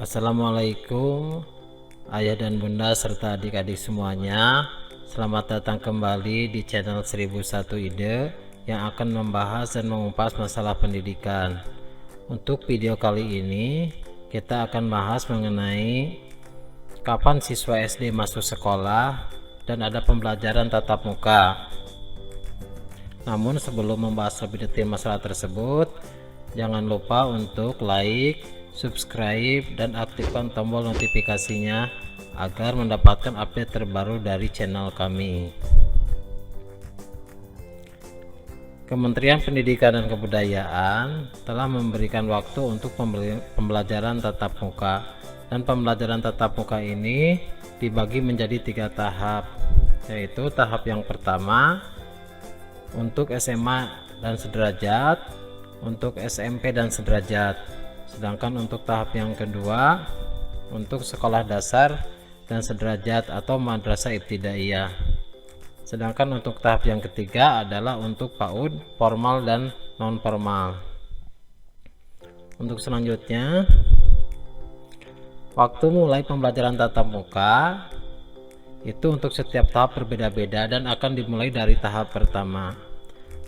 Assalamualaikum ayah dan bunda serta adik-adik semuanya. Selamat datang kembali di channel 1001 Ide yang akan membahas dan mengupas masalah pendidikan. Untuk video kali ini kita akan bahas mengenai kapan siswa SD masuk sekolah dan ada pembelajaran tatap muka. Namun sebelum membahas lebih detail masalah tersebut, jangan lupa untuk like, subscribe, dan aktifkan tombol notifikasinya agar mendapatkan update terbaru dari channel kami. Kementerian Pendidikan dan Kebudayaan telah memberikan waktu untuk pembelajaran tatap muka, dan pembelajaran tatap muka ini dibagi menjadi 3 tahap, yaitu tahap yang pertama untuk SMA dan sederajat, untuk SMP dan sederajat. Sedangkan untuk tahap yang kedua untuk sekolah dasar dan sederajat atau madrasah ibtidaiyah. Sedangkan untuk tahap yang ketiga adalah untuk PAUD formal dan non formal. Untuk selanjutnya, waktu mulai pembelajaran tatap muka itu untuk setiap tahap berbeda-beda dan akan dimulai dari tahap pertama.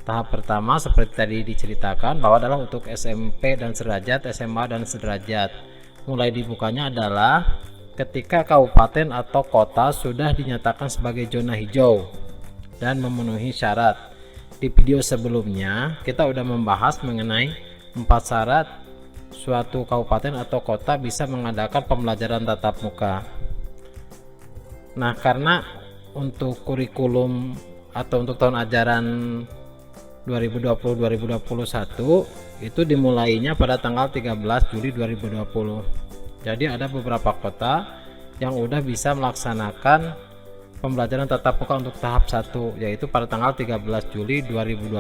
Tahap pertama seperti tadi diceritakan bahwa adalah untuk SMP dan sederajat, SMA dan sederajat. Mulai dibukanya adalah ketika kabupaten atau kota sudah dinyatakan sebagai zona hijau dan memenuhi syarat. Di video sebelumnya kita sudah membahas mengenai 4 syarat suatu kabupaten atau kota bisa mengadakan pembelajaran tatap muka. Nah, karena untuk kurikulum atau untuk tahun ajaran 2020-2021 itu dimulainya pada tanggal 13 Juli 2020. Jadi ada beberapa kota yang udah bisa melaksanakan pembelajaran tatap muka untuk tahap 1, yaitu pada tanggal 13 Juli 2020.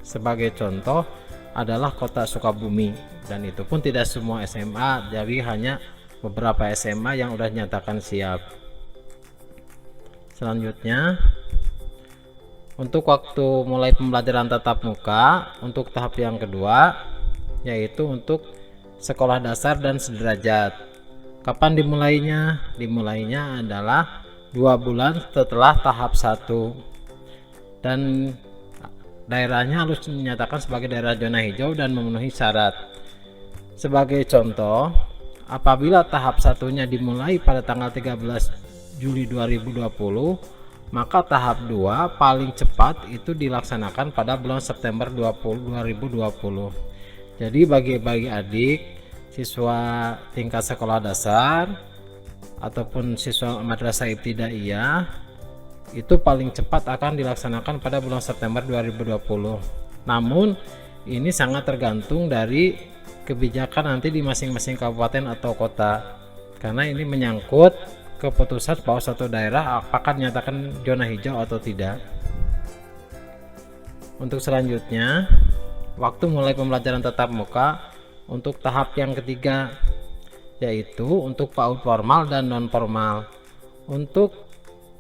Sebagai contoh adalah kota Sukabumi, dan itu pun tidak semua SMA, jadi hanya beberapa SMA yang udah nyatakan siap. Selanjutnya, untuk waktu mulai pembelajaran tatap muka untuk tahap yang kedua, yaitu untuk sekolah dasar dan sederajat. Kapan dimulainya? Dimulainya adalah 2 bulan setelah tahap 1, dan daerahnya harus dinyatakan sebagai daerah zona hijau dan memenuhi syarat. Sebagai contoh, apabila tahap 1-nya dimulai pada tanggal 13 Juli 2020, maka tahap 2 paling cepat itu dilaksanakan pada bulan September 2020. Jadi bagi adik siswa tingkat sekolah dasar ataupun siswa madrasah ibtidaiyah itu paling cepat akan dilaksanakan pada bulan September 2020. Namun ini sangat tergantung dari kebijakan nanti di masing-masing kabupaten atau kota, karena ini menyangkut keputusan bahwa suatu daerah apakah dinyatakan zona hijau atau tidak. Untuk selanjutnya, waktu mulai pembelajaran tatap muka untuk tahap yang ketiga, yaitu untuk PAUD formal dan non formal. Untuk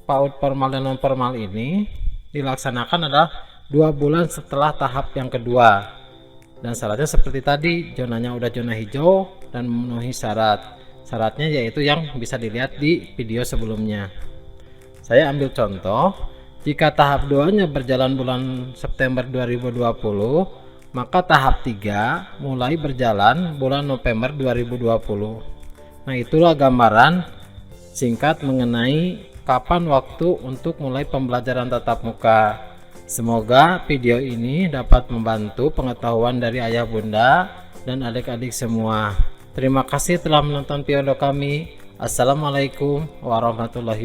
PAUD formal dan non formal ini dilaksanakan adalah 2 bulan setelah tahap yang kedua, dan syaratnya seperti tadi, zonanya udah zona hijau dan memenuhi syarat. Syaratnya yaitu yang bisa dilihat di video sebelumnya. Saya ambil contoh, jika tahap 2-nya berjalan bulan September 2020, maka tahap 3 mulai berjalan bulan November 2020. Nah, itulah gambaran singkat mengenai kapan waktu untuk mulai pembelajaran tatap muka. Semoga video ini dapat membantu pengetahuan dari ayah bunda dan adik-adik semua. Terima kasih telah menonton video kami. Assalamualaikum warahmatullahi wabarakatuh.